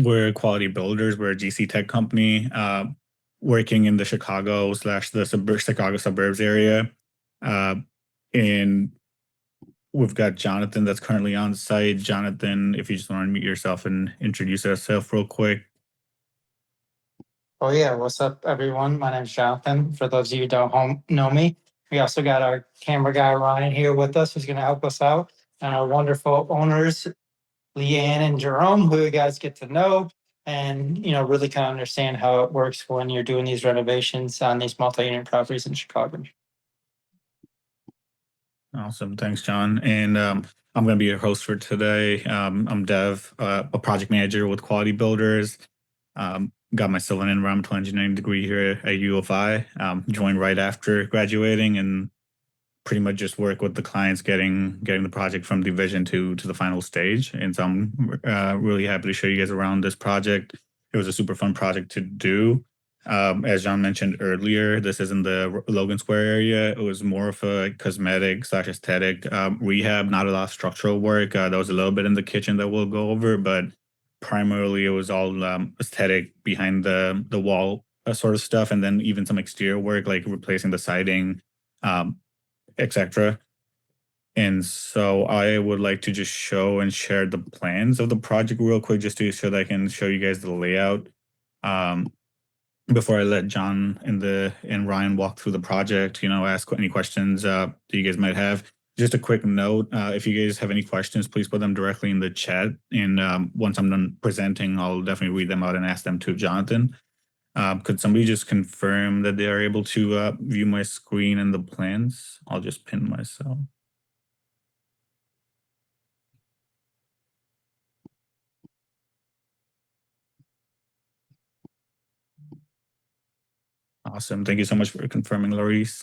We're quality builders. We're a GC tech company working in the Chicago suburbs area. Uh, and we've got Jonathan that's currently on site. Jonathan, if you just want to unmute yourself and introduce yourself real quick. Oh yeah, what's up everyone? My name's Jonathan. For those of you who don't know me, we also got our camera guy Ryan here with us who's gonna help us out. And our wonderful owners, Leanne and Jerome, who you guys get to know and really kind of understand how it works when you're doing these renovations on these multi-unit properties in Chicago. Awesome. Thanks, John. And I'm going to be your host for today. I'm Dev, a project manager with Quality Builders. Got my civil and environmental engineering degree here at U of I. Joined right after graduating and pretty much just work with the clients getting the project from the vision to the final stage. And so I'm really happy to show you guys around this project. It was a super fun project to do. As John mentioned earlier, this is in the Logan Square area. It was more of a cosmetic / aesthetic rehab, not a lot of structural work. There was a little bit in the kitchen that we'll go over, but primarily it was all aesthetic behind the wall sort of stuff, and then even some exterior work like replacing the siding, etc. And so I would like to just show and share the plans of the project real quick, just to so that I can show you guys the layout. Before I let John and Ryan walk through the project, ask any questions that you guys might have. Just a quick note, if you guys have any questions, please put them directly in the chat. And once I'm done presenting, I'll definitely read them out and ask them to Jonathan. Could somebody just confirm that they are able to view my screen and the plans? I'll just pin myself. Awesome. Thank you so much for confirming, Laurice.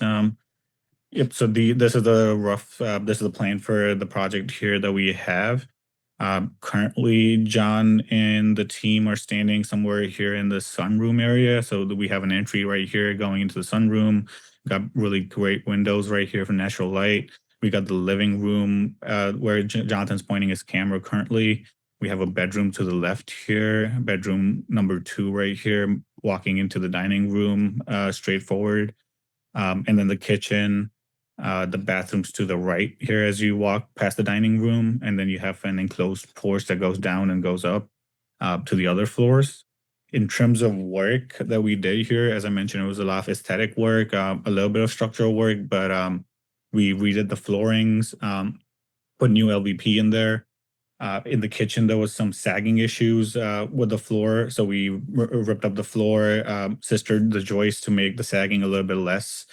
Yep. So this is the plan for the project here that we have. Currently, John and the team are standing somewhere here in the sunroom area. So we have an entry right here going into the sunroom. Got really great windows right here for natural light. We got the living room where Jonathan's pointing his camera currently. We have a bedroom to the left here, bedroom number 2 right here, walking into the dining room straightforward. And then the kitchen, the bathrooms to the right here as you walk past the dining room, and then you have an enclosed porch that goes down and goes up to the other floors. In terms of work that we did here, as I mentioned, it was a lot of aesthetic work, a little bit of structural work, but we redid the floorings, put new LVP in there. In the kitchen, there was some sagging issues with the floor, so we ripped up the floor, sistered the joists to make the sagging a little bit less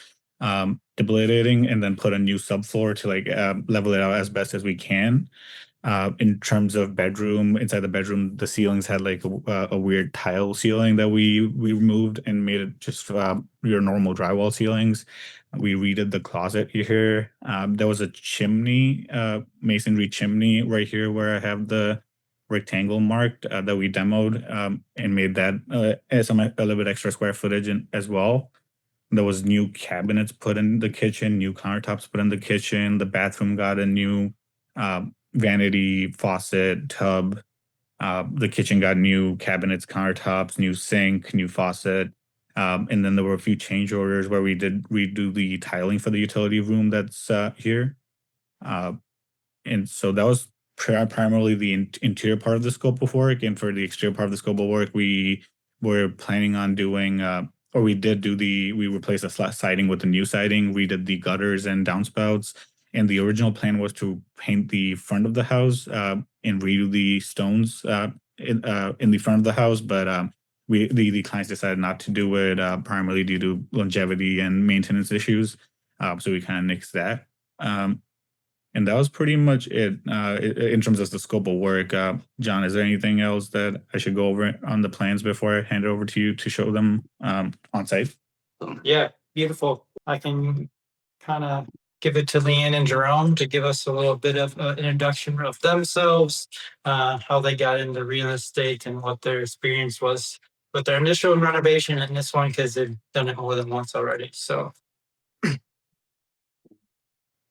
debilitating, and then put a new subfloor to level it out as best as we can. In terms of bedroom, inside the bedroom, the ceilings had a weird tile ceiling that we removed and made it just your normal drywall ceilings. We redid the closet here. There was a chimney, masonry chimney right here where I have the rectangle marked that we demoed and made that a little bit extra square footage as well. There was new cabinets put in the kitchen, new countertops put in the kitchen. The bathroom got a new vanity, faucet, tub. The kitchen got new cabinets, countertops, new sink, new faucet. And then there were a few change orders where we did redo the tiling for the utility room that's here. And so that was primarily the interior part of the scope of work. And for the exterior part of the scope of work, we were planning on doing, or we did do we replaced the flat siding with the new siding, redid the gutters and downspouts. And the original plan was to paint the front of the house and redo the stones in the front of the house. But the clients decided not to do it primarily due to longevity and maintenance issues. So we kind of nixed that. And that was pretty much it in terms of the scope of work. John, is there anything else that I should go over on the plans before I hand it over to you to show them on site? Yeah, beautiful. I can kind of give it to Leanne and Jerome to give us a little bit of an introduction of themselves, how they got into real estate and what their experience was with their initial renovation and this one, because they've done it more than once already. So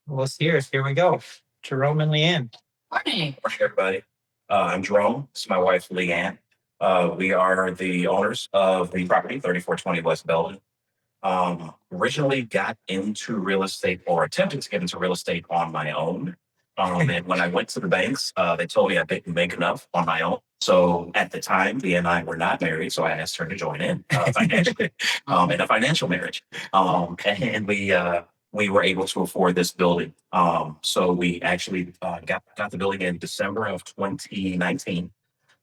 let's hear it. Here we go. Jerome and Leanne. Morning, everybody. I'm Jerome. This is my wife, Leanne. We are the owners of the property, 3420 West Belden. Originally got into real estate or attempted to get into real estate on my own. And when I went to the banks, they told me I didn't make enough on my own. So at the time, Leah and I were not married, so I asked her to join in financially in a financial marriage. And we were able to afford this building. So we actually got the building in December of 2019.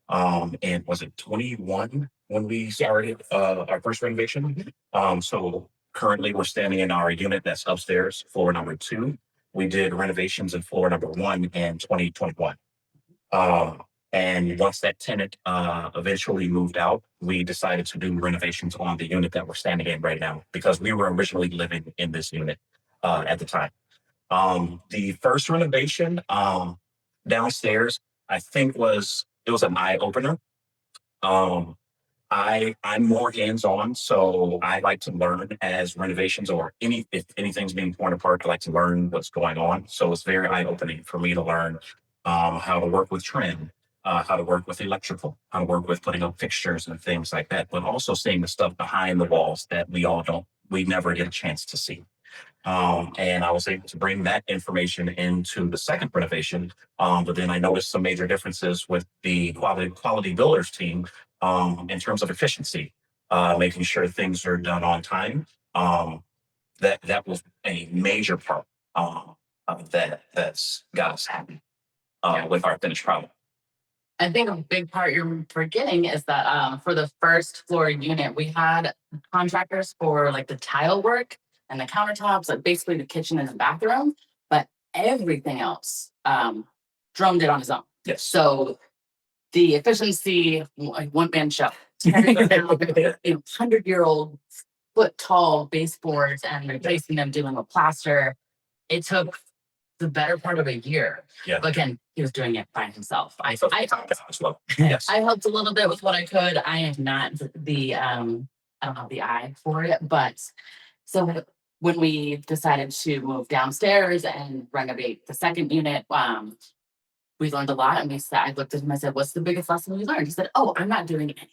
And was it 21 when we started our first renovation? So currently we're standing in our unit that's upstairs, floor number 2. We did renovations in floor number 1 in 2021. And once that tenant eventually moved out, we decided to do renovations on the unit that we're standing in right now because we were originally living in this unit at the time. The first renovation downstairs, I think it was an eye opener. I'm more hands-on, so I like to learn as renovations or if anything's being torn apart, I like to learn what's going on. So it's very eye-opening for me to learn how to work with trim, how to work with electrical, how to work with putting up fixtures and things like that, but also seeing the stuff behind the walls that we never get a chance to see. And I was able to bring that information into the second renovation. But then I noticed some major differences with the quality builders team in terms of efficiency, making sure things are done on time. That was a major part that's got us happy with our finished product. I think a big part you're forgetting is that for the first floor unit, we had contractors for like the tile work and the countertops, like basically the kitchen and the bathroom, but everything else drummed it on his own. Yes. So the efficiency, like one man show, 100-year-old foot tall baseboards and replacing them, doing a plaster. It took the better part of a year. Yeah. But again, he was doing it by himself. I Yes. I helped a little bit with what I could. I am not the I don't have the eye for it, but so when we decided to move downstairs and renovate the second unit, we learned a lot. And I looked at him, I said, "What's the biggest lesson you learned?" He said, "Oh, I'm not doing anything."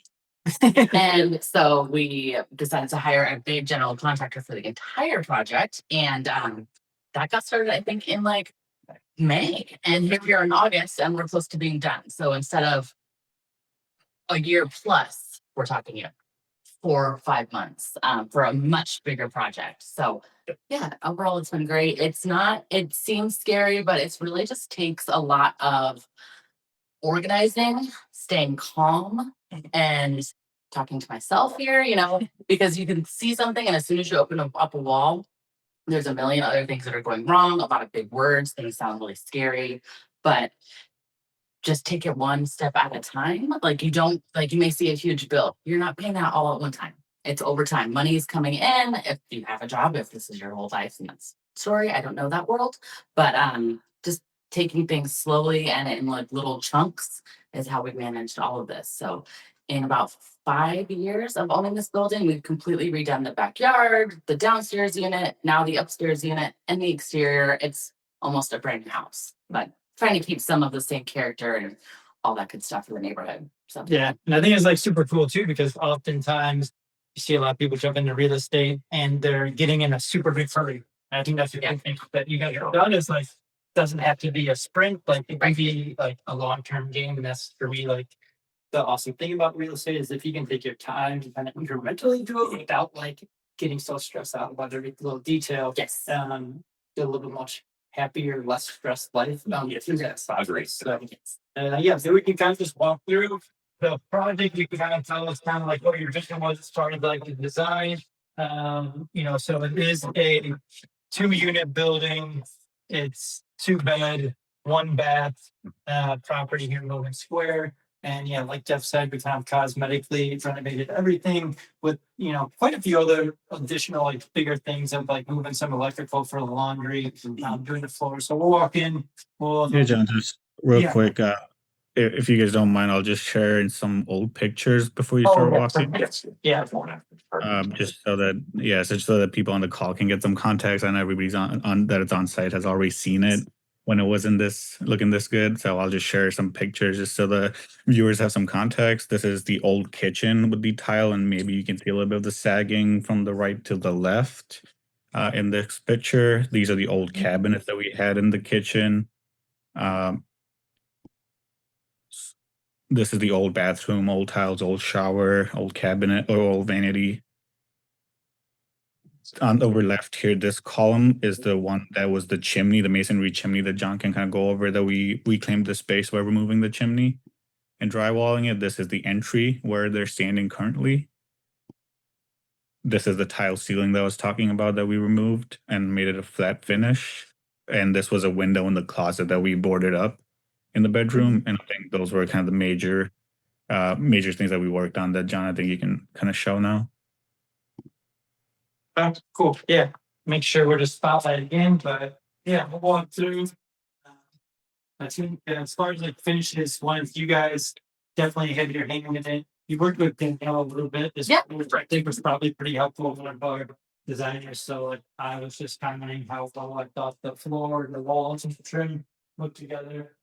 And so we decided to hire a big general contractor for the entire project. And that got started, I think, in like May. And here we are in August and we're close to being done. So instead of a year plus, we're talking 4 or 5 months for a much bigger project. So yeah, overall it's been great. It seems scary, but it's really just takes a lot of organizing, staying calm, and talking to myself here, because you can see something and as soon as you open up a wall, there's a million other things that are going wrong, a lot of big words, things sound really scary, but just take it one step at a time. Like you may see a huge bill. You're not paying that all at one time. It's over time. Money is coming in. If you have a job, if this is your whole life, and that's sorry, I don't know that world, but just taking things slowly and in like little chunks is how we managed all of this. So in about 5 years of owning this building, we've completely redone the backyard, the downstairs unit, now the upstairs unit, and the exterior. It's almost a brand new house, but trying to keep some of the same character and all that good stuff in the neighborhood. So Yeah, and I think it's like super cool too, because oftentimes you see a lot of people jump into real estate and they're getting in a super big hurry. And I think that's the big thing that you guys have done is like, doesn't have to be a sprint, like it can be like a long-term game. And that's for me, like the awesome thing about real estate is if you can take your time to kind of incrementally do it without like getting so stressed out about every little detail. yes. Get a little bit much happier, less stressed life. Yes, I agree. So, so we can kind of just walk through the project. You can kind of tell us kind of like what your vision was as far as like the design. So it is a 2-unit building. It's 2-bed, 1-bath property here in Logan Square. And yeah, like Jeff said, we kind of cosmetically renovated everything with, quite a few other additional like bigger things of like moving some electrical for the laundry, doing the floor. So we'll walk in. Yeah, John, just real Yeah. quick, if you guys don't mind, I'll just share in some old pictures before you start walking. Yes. Yeah. Just so that people on the call can get some context and everybody's on that it's on site has already seen it. when it wasn't this looking this good. So I'll just share some pictures just so the viewers have some context. This is the old kitchen with the tile, and maybe you can see a little bit of the sagging from the right to the left in this picture. These are the old cabinets that we had in the kitchen. Um, this is the old bathroom, old tiles, old shower, old cabinet, or old vanity. On the over left here, this column is the one that was the chimney, the masonry chimney that John can kind of go over, that we reclaimed the space by removing the chimney and drywalling it. This is the entry where they're standing currently. This is the tile ceiling that I was talking about that we removed and made it a flat finish. And this was a window in the closet that we boarded up in the bedroom. And I think those were kind of the major things that we worked on that, John, I think you can kind of show now. Cool. Yeah. Make sure we're just spotlight again, but yeah, we'll walk through. I think as far as like finishes, once you guys definitely had your hand in it. You worked with Danielle a little bit. This Yeah. I think was probably pretty helpful for our designers. So like, I was just commenting how well I thought the floor and the walls and the trim looked together.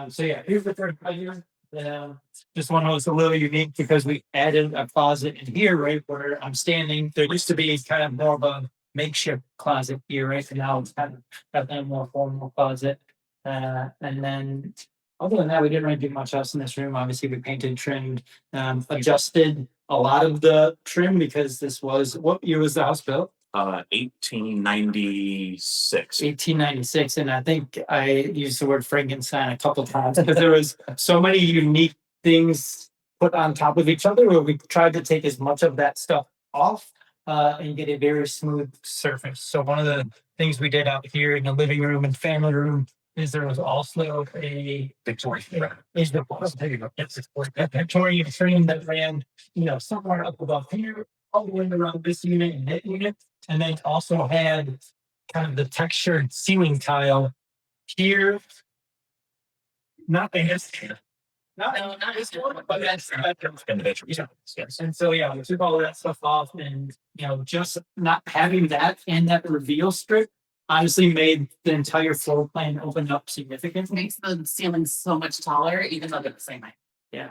So yeah, here's the third here. This one was a little unique because we added a closet in here, right where I'm standing. There used to be kind of more of a makeshift closet here, right? And now it's kind of got that more formal closet. And then other than that, we didn't really do much else in this room. Obviously, we painted, trimmed, adjusted a lot of the trim because this was, what year was the house built? 1896. 1896, and I think I used the word Frankenstein a couple times because there was so many unique things put on top of each other where we tried to take as much of that stuff off and get a very smooth surface. So one of the things we did out here in the living room and family room is there was also a Victorian. Victorian frame that ran, somewhere up above here, all the way around this unit and that unit. And then also had kind of the textured ceiling tile here. Not this one, but that's Yes. and so yeah, we took all of that stuff off, and just not having that and that reveal strip honestly made the entire floor plan open up significantly. Makes the ceiling so much taller, even though they're the same height. Yeah.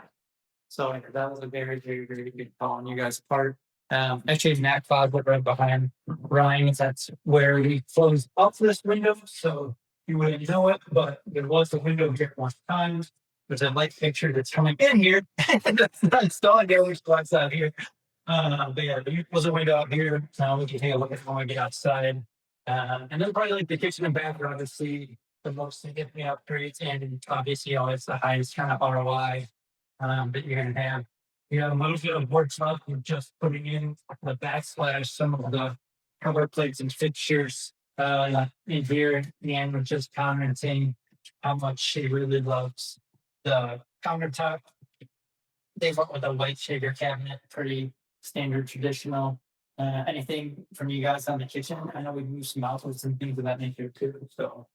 So that was a very, very, very good call on you guys' part. Actually, in that closet right behind Ryan's, that's where we closed up this window, so you wouldn't know it, but there was a window here one time. There's a light fixture that's coming in here. That's not installing there, which blocks out here. But yeah, there was a window out here. Now we can take a look at when we get outside. And then probably like the kitchen and bathroom, obviously the most significant upgrades, and obviously always the highest kind of ROI that you're gonna have. A little bit of work stuff with just putting in the backsplash, some of the cover plates and fixtures in here. And we're just commenting how much she really loves the countertop. They went with a white shaver cabinet, pretty standard, traditional. Anything from you guys on the kitchen? I know we moved some outlets and things of that nature too. So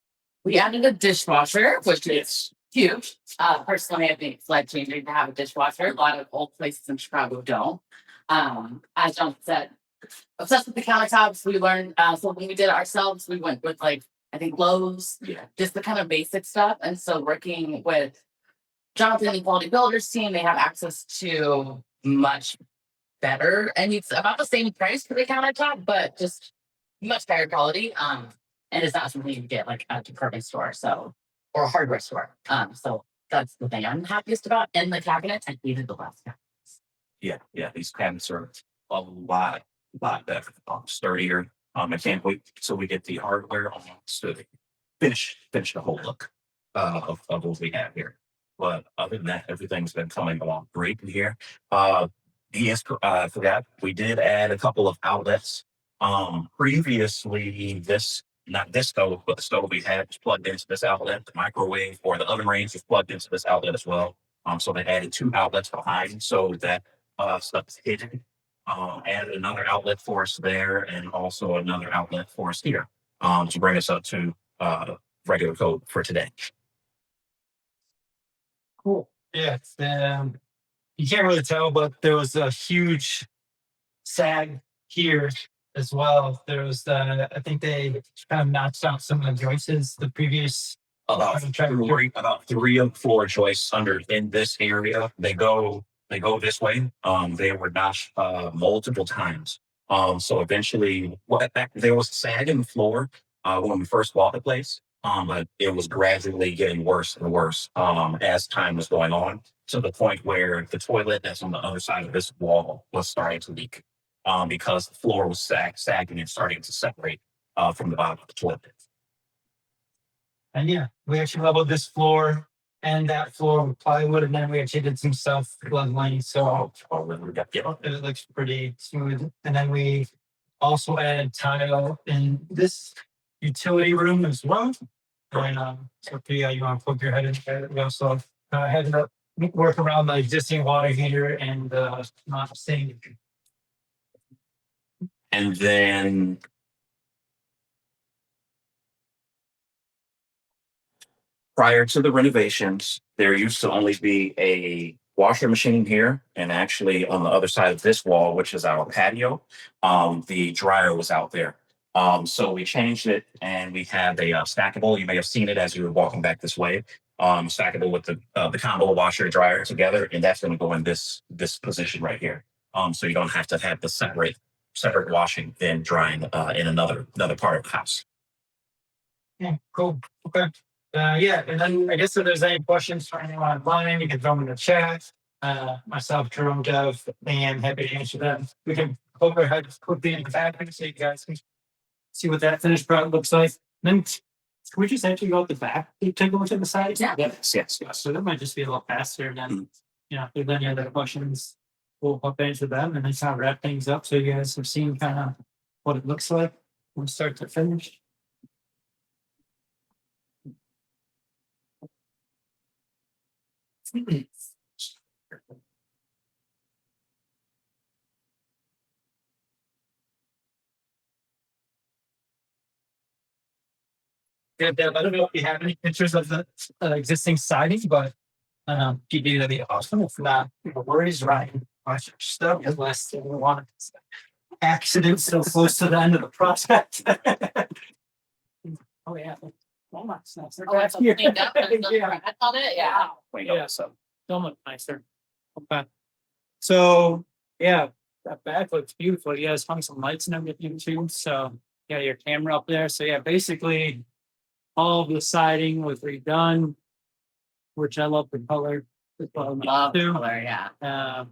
We added a dishwasher, which is huge. Personally, I think it's life changing to have a dishwasher. A lot of old places in Chicago don't. As John said, obsessed with the countertops. We learned, so when we did it ourselves, we went with I think Lowe's, just the kind of basic stuff. And so working with Jonathan and Quality Builders team, they have access to much better, and it's about the same price for the countertop, but just much better quality. And it's not something you can get at a department store, or a hardware store. So that's the thing I'm happiest about. And the cabinets, I hated the last cabinets. Yeah. These cabinets are a lot better, sturdier. I can't wait till we get the hardware on to finish the whole look of what we have here. But other than that, everything's been coming along great in here. Yes, forgot we did add a couple of outlets. Previously, not this stove, but the stove we had was plugged into this outlet. The microwave or the oven range was plugged into this outlet as well. So they added 2 outlets behind, so that stuff is hidden. Added another outlet for us there, and also another outlet for us here, to bring us up to regular code for today. cool. Yeah, you can't really tell, but there was a huge sag here as well. There was I think they kind of notched out some of the joists the previous About three of the floor joists under in this area. They go this way. They were notched multiple times. So eventually, there was sag in the floor when we first bought the place. But it was gradually getting worse and worse as time was going on, to the point where the toilet that's on the other side of this wall was starting to leak because the floor was sagging and starting to separate from the bottom of the toilet. And yeah, we actually leveled this floor and that floor with plywood, and then we actually did some self leveling. So it looks pretty smooth. And then we also added tile in this utility room as well. And so if you want to poke your head in there, we also had to work around the existing water heater and sink. And then prior to the renovations, there used to only be a washer machine here, and actually on the other side of this wall, which is our patio, the dryer was out there. So we changed it, and we have a stackable. You may have seen it as you were walking back this way. Stackable with the combo washer dryer together, and that's going to go in this position right here. So you don't have to have the separate washing then drying in another part of the house. Yeah, cool. Okay. Yeah, and then I guess if there's any questions for anyone online, you can throw them in the chat. Myself, Jerome, Dev, and happy to answer them. We can overhead quickly in the back so you guys can see what that finished product looks like. Then can we just actually go at the back? You take a look at the side? Yeah. Yes. So that might just be a little faster. Then, you know, if there's any other questions, we'll hop into them and then kind of wrap things up so you guys have seen kind of what it looks like from start to finish. Yeah, Deb, I don't know if you have any pictures of the existing siding, but if you do, that'd be awesome. If not, no worries, Ryan. Watch your stuff unless you want accident so close to the end of the project. Oh yeah. Almost. That's Oh, it's all cleaned up and stuff. Yeah. I thought it, yeah. Yeah, so don't look nicer. Okay. So yeah, that back looks beautiful. You guys hung some lights and everything too. So yeah, your camera up there. So yeah, basically all of the siding was redone, which I love the color. Love the color, yeah.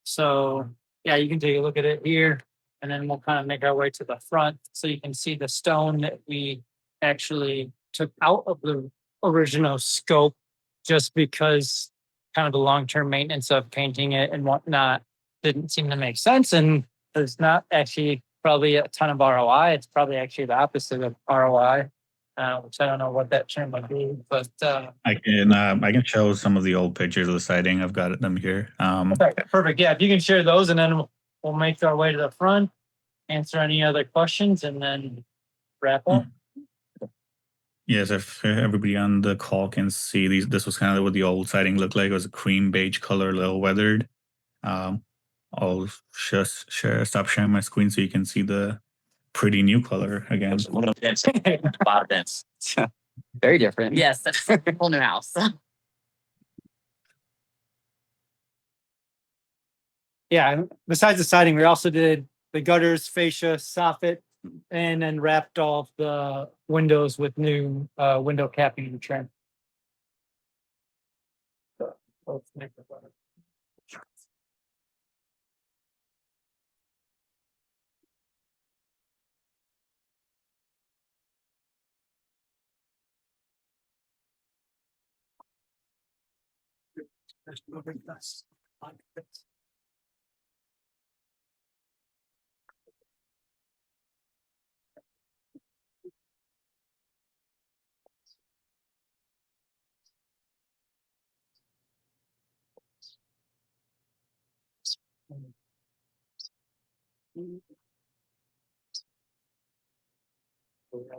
So yeah, you can take a look at it here, and then we'll kind of make our way to the front so you can see the stone that we actually took out of the original scope just because kind of the long-term maintenance of painting it and whatnot didn't seem to make sense. And there's not actually probably a ton of ROI. It's probably actually the opposite of ROI. Which I don't know what that term would be, but I can show some of the old pictures of the siding. I've got them here. Perfect. Yeah, if you can share those, and then we'll make our way to the front, answer any other questions, and then wrap up. Yes, if everybody on the call can see these, this was kind of what the old siding looked like. It was a cream beige color, a little weathered. I'll just stop sharing my screen so you can see the pretty new color again. Very different. Yes, that's a whole new house. Yeah, and besides the siding, we also did the gutters, fascia, soffit, and then wrapped all the windows with new window capping and trim. So, let's make the gutter.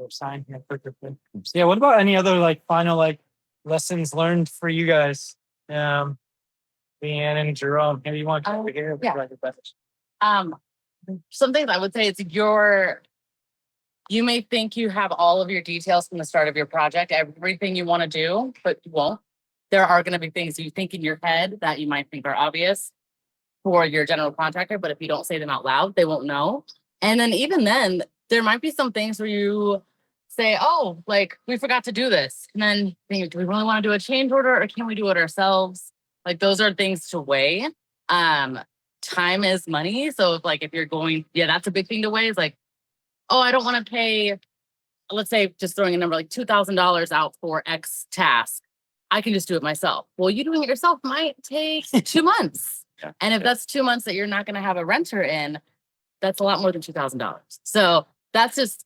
Sign here perfectly. Yeah, what about any other like final like lessons learned for you guys? Leanne and Jerome, maybe you want to over here? Yeah. Some things I would say is your you may think you have all of your details from the start of your project, everything you want to do, but you won't. There are going to be things you think in your head that you might think are obvious for your general contractor, but if you don't say them out loud, they won't know. And then even then, there might be some things where you say, oh, like we forgot to do this. And then think, do we really want to do a change order or can we do it ourselves? Like those are things to weigh. Time is money. So if you're going, yeah, that's a big thing to weigh is like, oh, I don't want to pay, let's say just throwing a number like $2,000 out for X task. I can just do it myself. Well, you doing it yourself might take 2 months. Yeah. And if that's 2 months that you're not going to have a renter in, that's a lot more than $2,000. So that's just,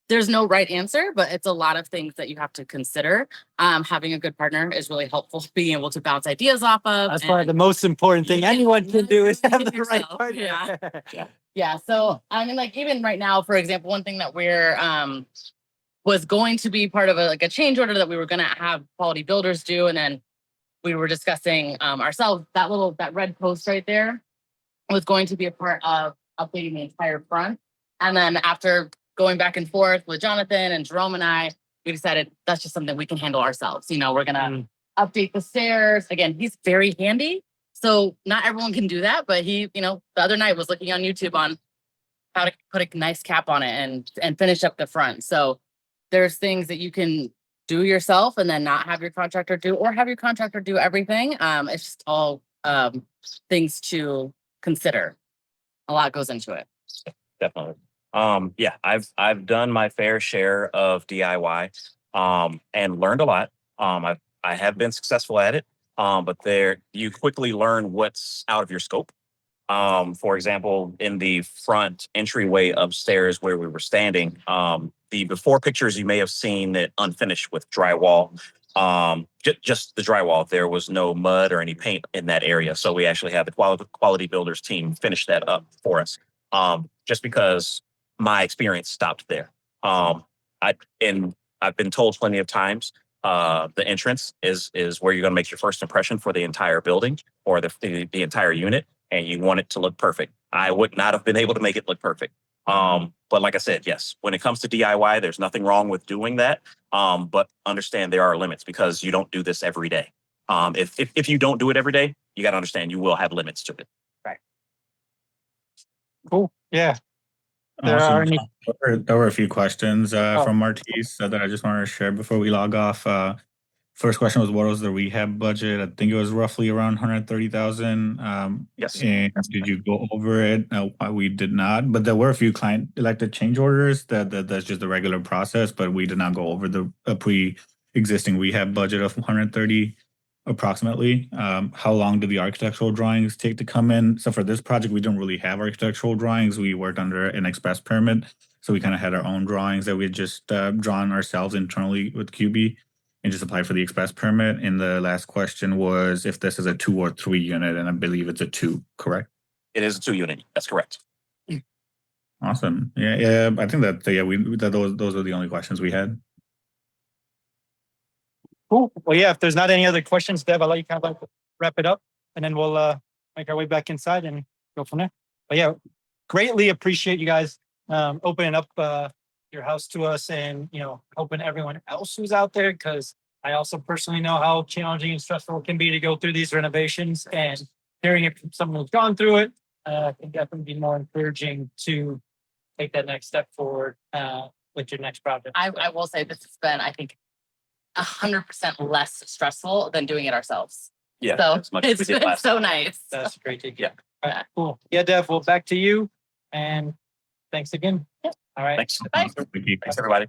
there's no right answer, but it's a lot of things that you have to consider. Having a good partner is really helpful, being able to bounce ideas off of. That's probably the most important thing anyone can do is have the right yourself. partner. Yeah. So I mean, like even right now, for example, one thing that we're was going to be part of a change order that we were going to have quality builders do, and then we were discussing ourselves. That red post right there was going to be a part of updating the entire front, and then after going back and forth with Jonathan and Jerome and I, we decided that's just something we can handle ourselves. You know, we're gonna update the stairs. Again, he's very handy, so not everyone can do that. But he, the other night was looking on YouTube on how to put a nice cap on it and finish up the front. So there's things that you can do yourself and then not have your contractor do, or have your contractor do everything. It's just all things to consider. A lot goes into it. Definitely. Yeah, I've done my fair share of DIY and learned a lot. I have been successful at it. But you quickly learn what's out of your scope. For example, in the front entryway upstairs where we were standing, the before pictures you may have seen it unfinished with drywall. Just the drywall. There was no mud or any paint in that area. So we actually had the quality builders team finish that up for us. Just because my experience stopped there. I've been told plenty of times the entrance is where you're going to make your first impression for the entire building or the entire unit, and you want it to look perfect. I would not have been able to make it look perfect. But like I said, yes, when it comes to DIY, there's nothing wrong with doing that. But understand there are limits because you don't do this every day. If you don't do it every day, you got to understand you will have limits to it. Right. Cool. Yeah. There Awesome. are any- There were a few questions from Martise that I just wanted to share before we log off. First question was, what was the rehab budget? I think it was roughly around 130,000. Yes. And did you go over it? No, we did not. But there were a few client elected change orders that's just the regular process. But we did not go over the pre-existing rehab budget of 130 approximately. How long did the architectural drawings take to come in? So for this project, we don't really have architectural drawings. We worked under an express permit. So we kind of had our own drawings that we had just drawn ourselves internally with QB and just applied for the express permit. And the last question was if this is a 2 or 3 unit, and I believe it's a 2, correct? It is a 2 unit. That's correct. Awesome. Yeah. I think that those are the only questions we had. Cool. Well, yeah, if there's not any other questions, Deb, I'll let you kind of wrap it up and then we'll make our way back inside and go from there. But yeah, greatly appreciate you guys opening up your house to us and, helping everyone else who's out there, because I also personally know how challenging and stressful it can be to go through these renovations, and hearing it from someone who's gone through it, can definitely be more encouraging to take that next step forward with your next project. I will say this has been, I think, 100% less stressful than doing it ourselves. Yeah. So as much as we it's did been last so time. nice. That's great to hear. Yeah. All right, cool. Yeah, Dev, well, back to you. And thanks again. Yeah. All right. Thanks. Bye. Thanks, everybody.